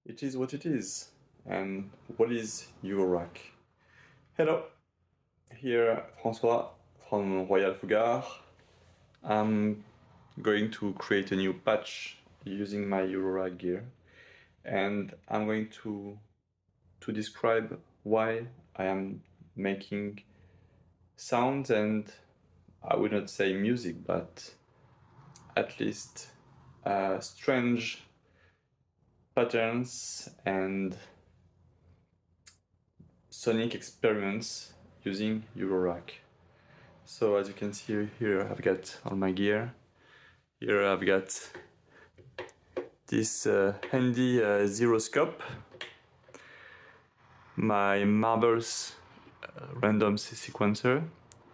It is what it is. And what is Eurorack? Hello, here François from Royale Fougard. I'm going to create a new patch using my Eurorack gear, and I'm going to describe why I am making sounds, and I would not say music, but at least strange patterns and sonic experiments using Eurorack. So as you can see here, I've got all my gear. Here I've got this handy gyroscope, my marbles random sequencer,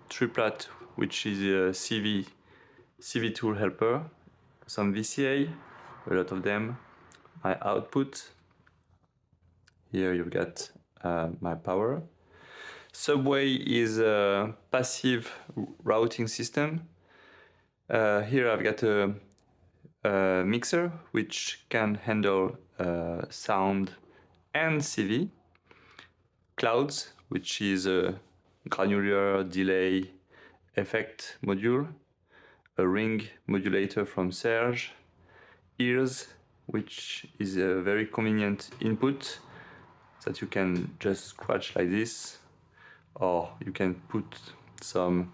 triplet, which is a CV tool helper, some VCA, a lot of them, my output. Here you've got my power. Subway is a passive routing system. Here I've got a mixer which can handle sound and CV. Clouds, which is a granular delay effect module. A ring modulator from Serge. Ears, which is a very convenient input that you can just scratch like this, or you can put some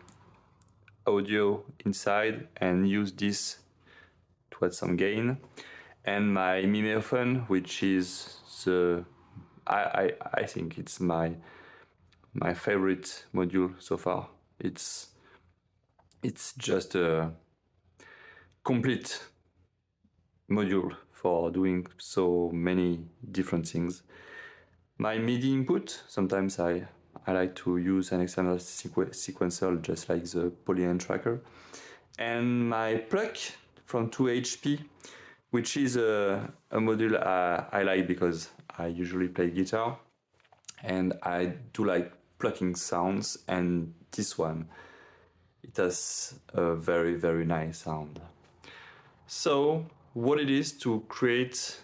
audio inside and use this to add some gain. And my mimeophone, which is the I think it's my favorite module so far. It's just a complete module for doing so many different things. My MIDI input, sometimes I like to use an external sequencer just like the Polyend tracker. And my pluck from 2HP, which is a module I like because I usually play guitar and I do like plucking sounds, and this one, it has a very, very nice sound. So what it is to create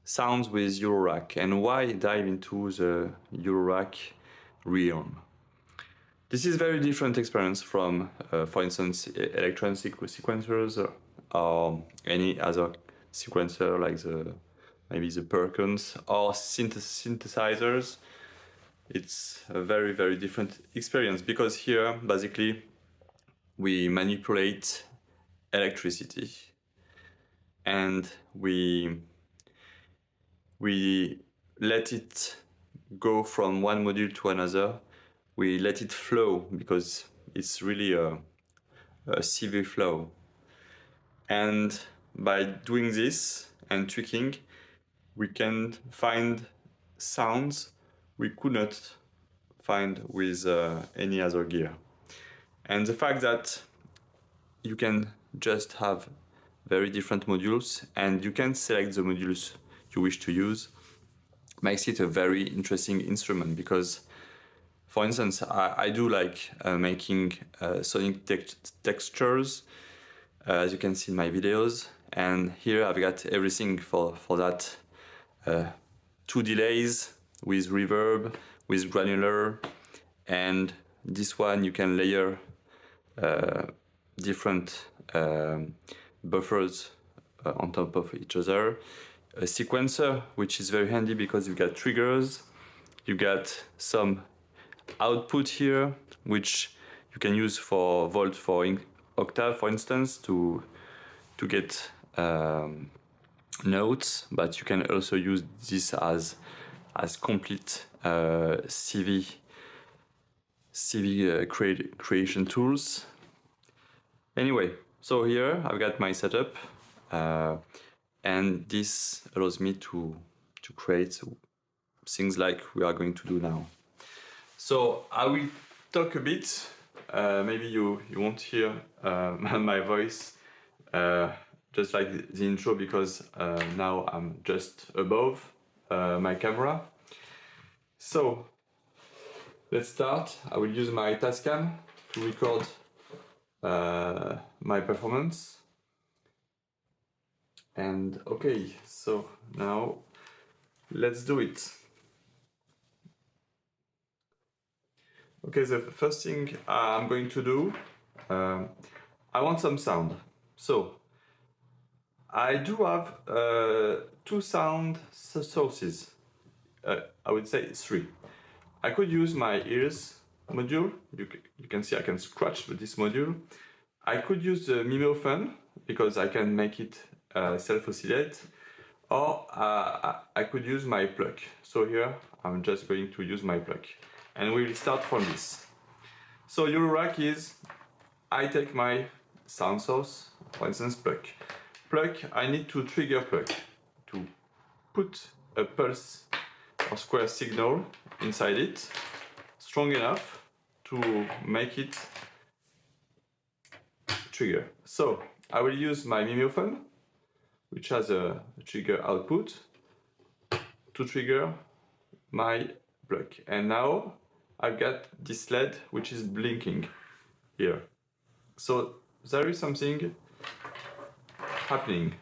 sounds with Eurorack and why dive into the Eurorack realm. This is very different experience from, for instance, electronic sequencers or any other sequencer like maybe the Perkins or synthesizers. It's a very, very different experience because here, basically, we manipulate electricity and we let it go from one module to another. We let it flow because it's really a CV flow. And by doing this and tweaking, we can find sounds we could not find with any other gear. And the fact that you can just have very different modules and you can select the modules you wish to use makes it a very interesting instrument because, for instance, I do like making sonic textures, as you can see in my videos, and here I've got everything for that. 2 delays with reverb, with granular, and this one you can layer different buffers on top of each other. A sequencer, which is very handy because you got triggers, you got some output here, which you can use for volt for octave, for instance, to get notes, but you can also use this as complete CV creation tools. Anyway, so here I've got my setup, and this allows me to create things like we are going to do now. So I will talk a bit. Maybe you won't hear my voice just like the intro because now I'm just above my camera. So let's start. I will use my Tascam to record my performance. And okay, so now Let's do it. Okay, the first thing I'm going to do, I want some sound. So I do have two sound sources. I would say three. I could use my ears module. You can see I can scratch with this module. I could use the mimeophone because I can make it self-oscillate, or I could use my plug. So here I'm just going to use my plug, and we will start from this. So Eurorack is, I take my sound source, for instance plug. Plug, I need to trigger plug to put a pulse or square signal inside it, strong enough to make it trigger. So I will use my mimeophone, which has a trigger output, to trigger my plug. And now I've got this LED which is blinking here. So there is something happening.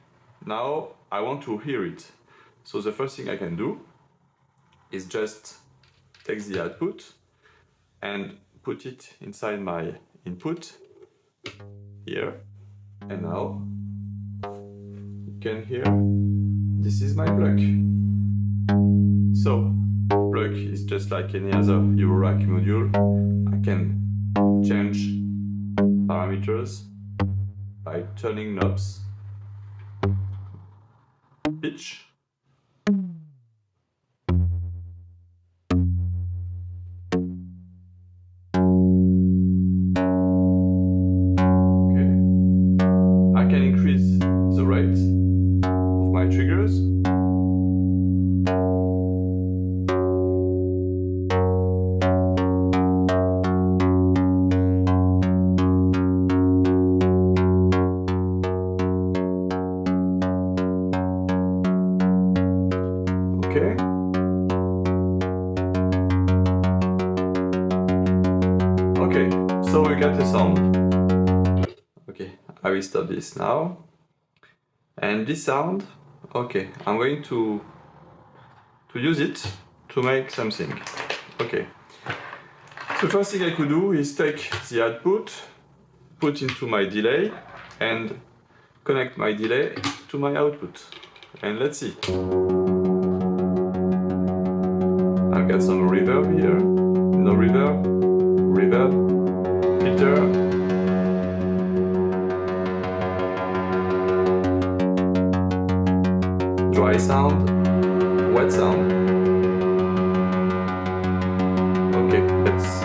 Now I want to hear it. So the first thing I can do is just take the output and put it inside my input here. And now you can hear this is my plug. So plug is just like any other Eurorack module. I can change parameters by turning knobs, pitch, okay. I can increase the rate of my triggers. Okay. Okay, so we got the sound. Okay, I will stop this now. And this sound, okay, I'm going to use it to make something. Okay. So first thing I could do is take the output, put into my delay, and connect my delay to my output. And let's see. I've got some reverb here, no reverb, reverb, filter, dry sound, wet sound. Okay, let's.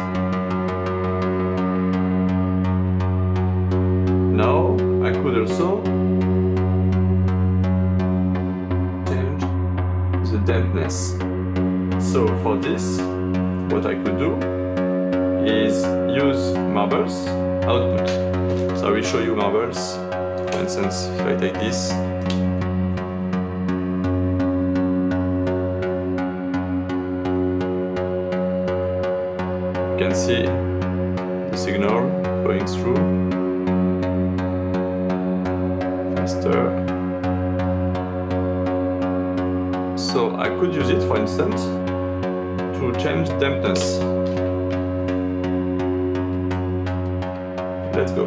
Now I could also change the dampness. So for this, what I could do is use marbles output. So I will show you marbles. For instance, if I take this, you can see the signal going through faster. So I could use it, for instance, to change dampness. Let's go.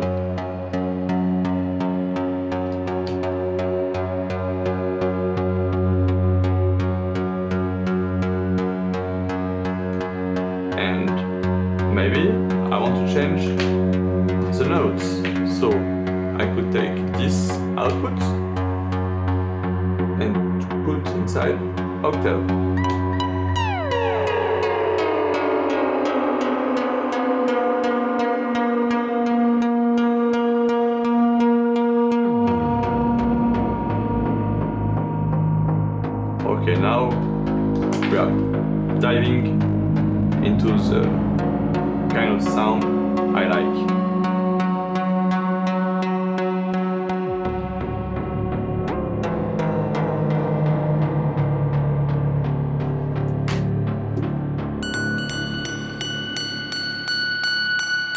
And maybe I want to change the notes. So I could take this output and put inside octave. Okay, now we are diving into the kind of sound I like.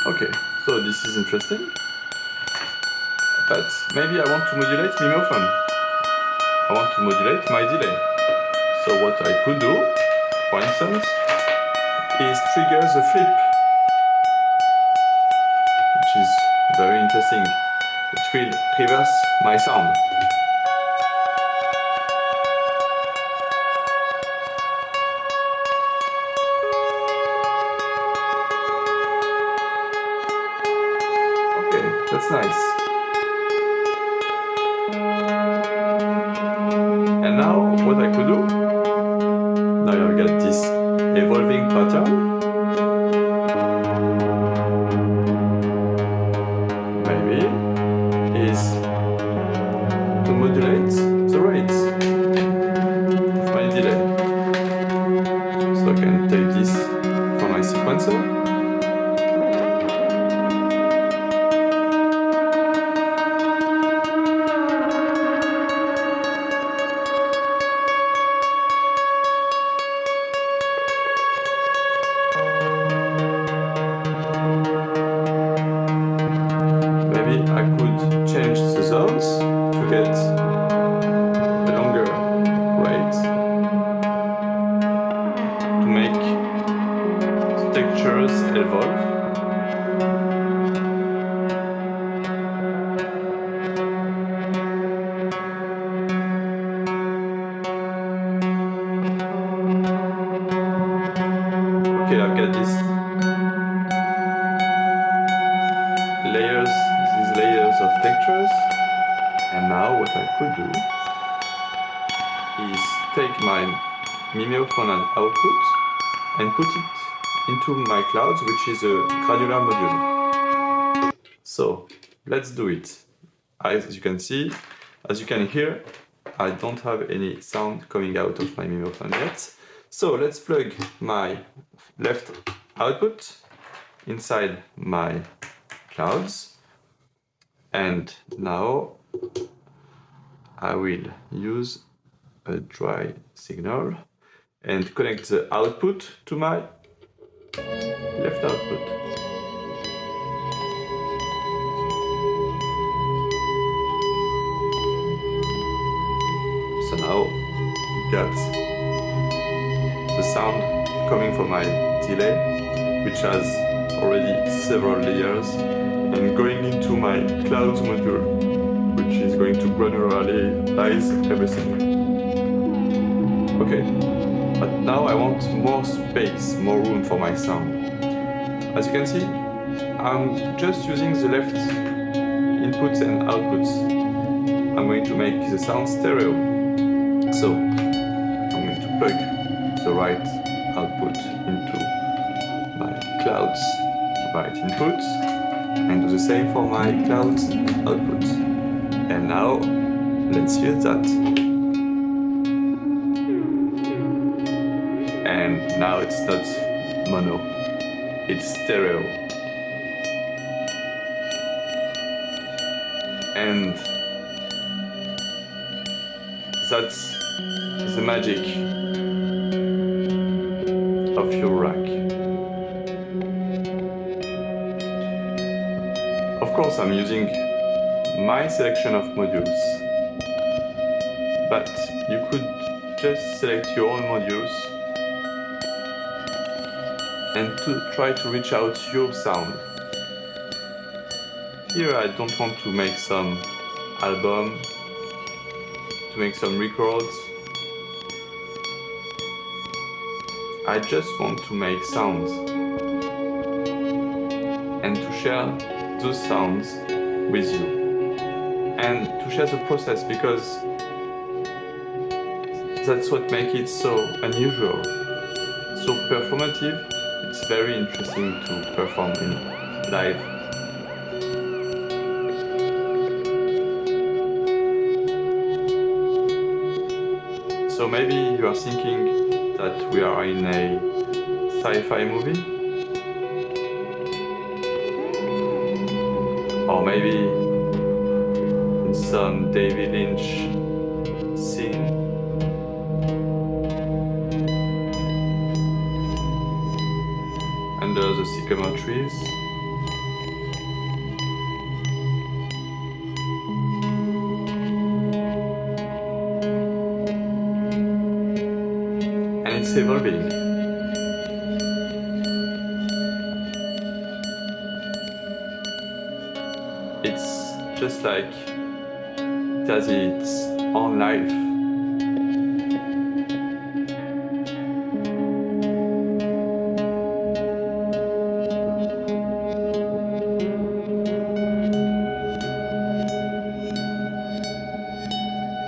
Okay, so this is interesting, but maybe I want to modulate mimeophone. I want to modulate my delay. So what what I could do, for instance, is trigger the flip, which is very interesting. It will reverse my sound. Okay, that's nice. And now what I could do, now I've got this evolving pattern. Maybe is to modulate the rates of my delay. So I can take this from my sequencer. Maybe I could change the zones to get a longer rate, to make the textures evolve. Okay, I've got these layers of textures, and now what I could do is take my mimeophonal output and put it into my clouds, which is a granular module. So let's do it. As you can see, as you can hear, I don't have any sound coming out of my mimeophone yet. So let's plug my left output inside my clouds, and now I will use a dry signal and connect the output to my left output. So now we got the sound coming from my delay, which has already several layers, and going into my clouds module, which is going to granularize everything. Okay, but now I want more space, more room for my sound. As you can see, I'm just using the left inputs and outputs. I'm going to make the sound stereo. So I'm going to plug the right output into my clouds right input, and do the same for my clouds output. And now let's hear that. And now it's not mono, it's stereo. And that's the magic of Eurorack. Of course, I'm using my selection of modules, but you could just select your own modules and to try to reach out your sound. Here I don't want to make some album, to make some records. I just want to make sounds and to share those sounds with you, and to share the process, because that's what makes it so unusual, so performative. It's very interesting to perform in live. So maybe you are thinking that we are in a sci-fi movie, or maybe in some David Lynch scene. Under the sycamore trees. it's evolving. It's just like it has its own life.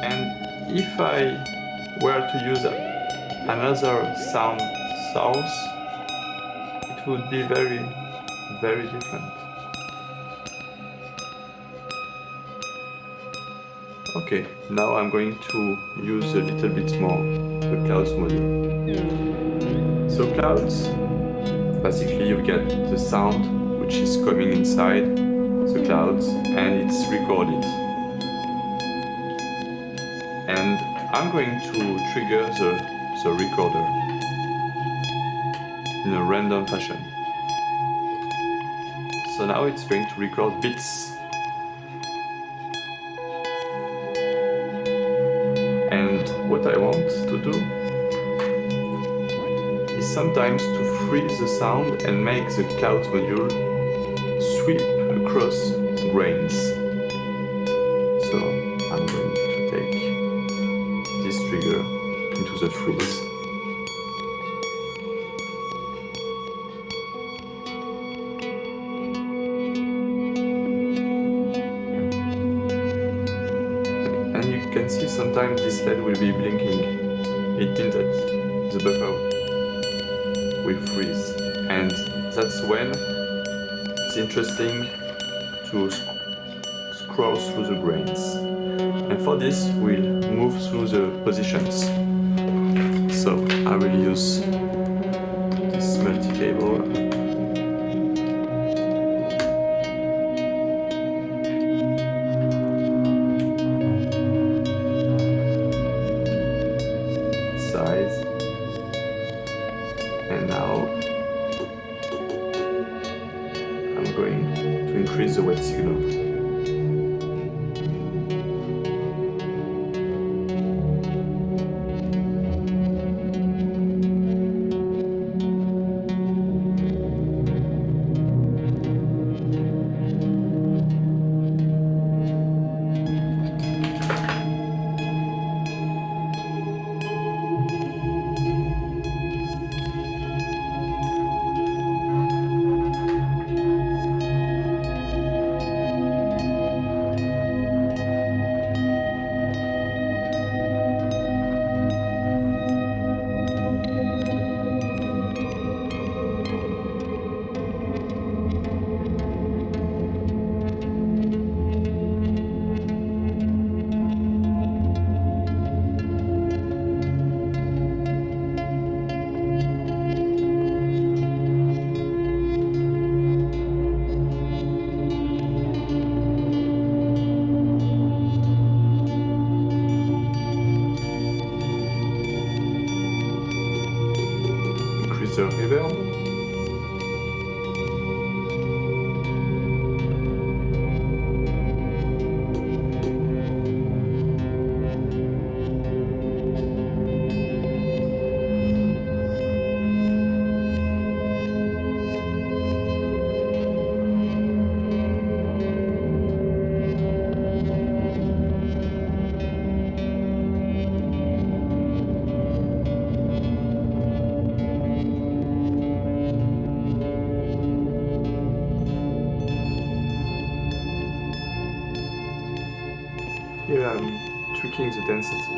And if I were to use another sound source, it would be very, very different. Okay, now I'm going to use a little bit more the clouds module. So clouds, basically you get the sound which is coming inside the clouds and it's recorded. And I'm going to trigger the recorder in a random fashion. So now it's going to record bits. And what I want to do is sometimes to freeze the sound and make the clouds module sweep across grains. So I'm going to take this trigger into the freeze. And you can see sometimes this LED will be blinking. It means that the buffer will freeze. And that's when it's interesting to scroll through the grains. And for this, we'll move through the positions. So I will use this multi-cable. Size. And now I'm going to increase the wet signal. The reverb. Here I'm tweaking the density.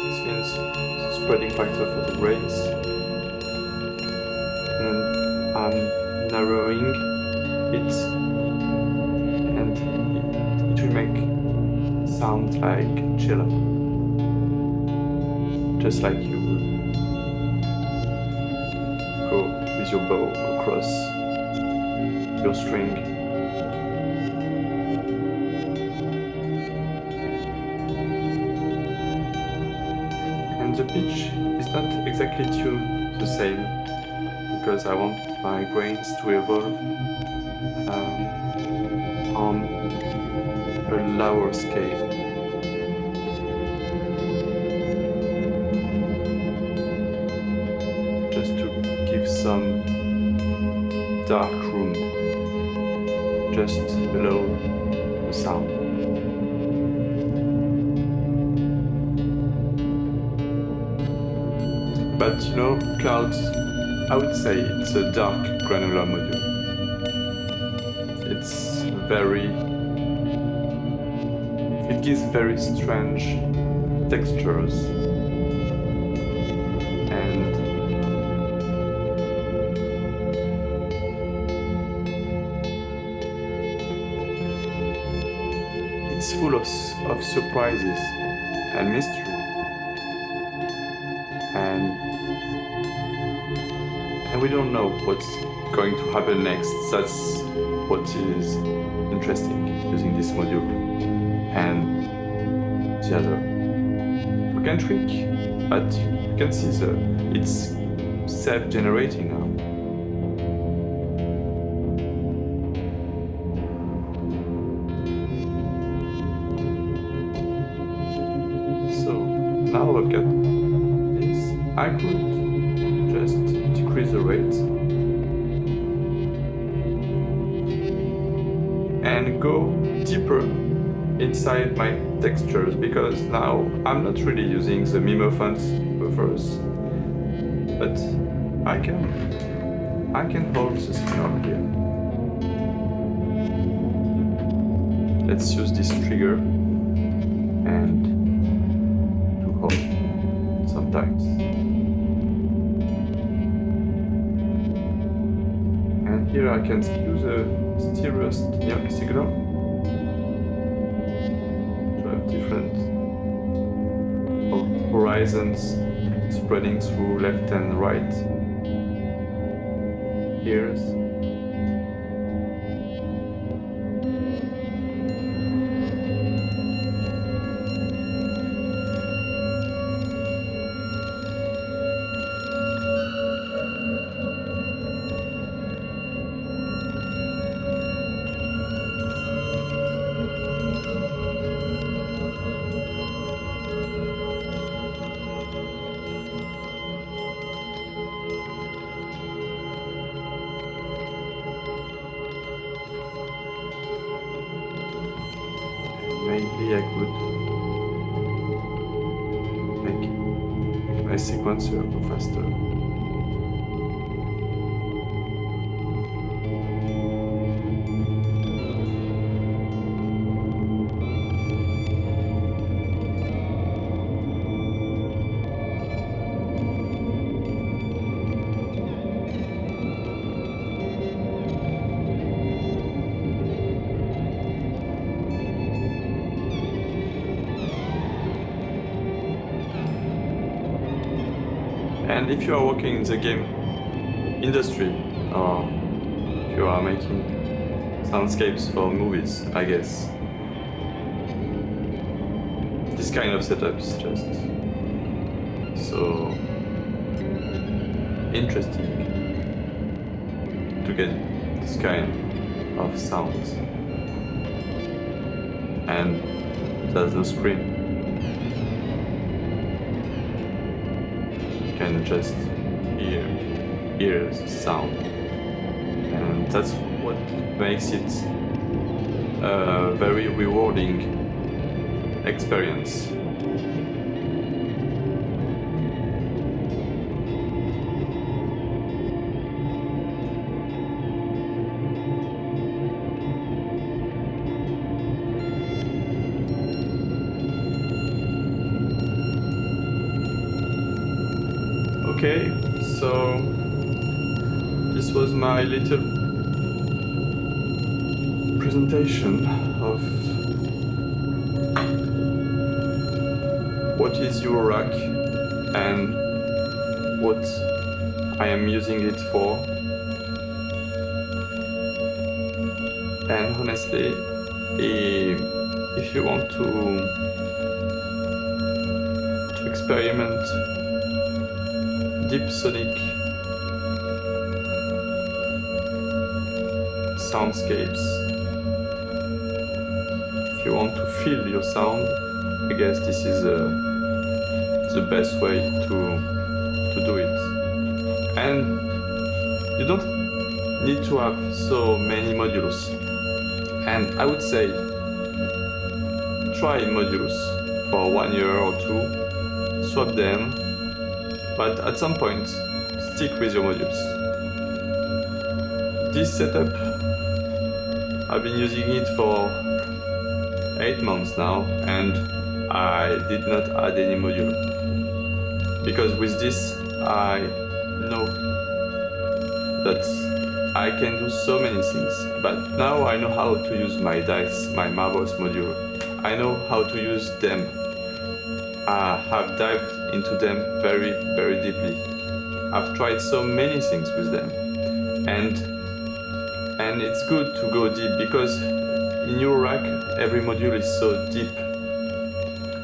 This means the spreading factor for the grains. And I'm narrowing it, and it will make sound like cello. Just like you would go with your bow across your string. And the pitch is not exactly tuned the same, because I want my grains to evolve on a lower scale. some dark room just below the sound. But you know, clouds, I would say it's a dark granular module. It gives very strange textures, and it's full of surprises and mystery, and we don't know what's going to happen next. That's what is interesting using this module and the other. We can tweak, but you can see it's self-generating now. So now I've got this. I could just decrease the rate and go deeper inside my textures, because now I'm not really using the Mimophon's buffers, but I can hold the signal here. Let's use this trigger and to hold sometimes. And here I can use a stereo signal to have different horizons spreading through left and right ears. Maybe I could make my sequencer go faster. And if you are working in the game industry, or if you are making soundscapes for movies, I guess this kind of setup is just so interesting to get this kind of sounds. And there's no screen. Can just hear the sound, and that's what makes it a very rewarding experience. Okay, so this was my little presentation of what is Eurorack and what I am using it for. And honestly, if you want to experiment deep sonic soundscapes, if you want to feel your sound, I guess this is the best way to do it. And You don't need to have so many modules. And I would say try modules for 1 year or two, swap them, but at some point stick with your modules. This setup, I've been using it for 8 months now, and I did not add any module. Because with this, I know that I can do so many things, but now I know how to use my dice, my marbles module. I know how to use them. I have dived into them very, very deeply. I've tried so many things with them, and it's good to go deep, because in Eurorack every module is so deep.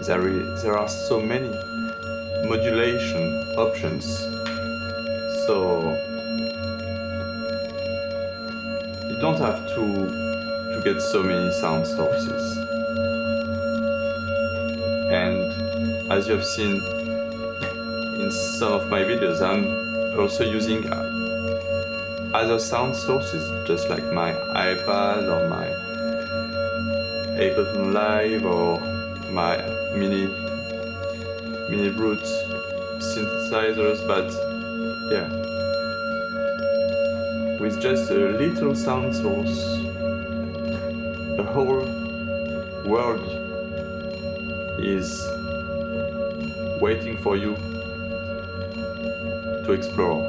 There are so many modulation options. So you don't have to get so many sound sources. And as you have seen in some of my videos, I'm also using other sound sources, just like my iPad or my Ableton Live or my mini brute synthesizers, but yeah, with just a little sound source, the whole world is waiting for you to explore.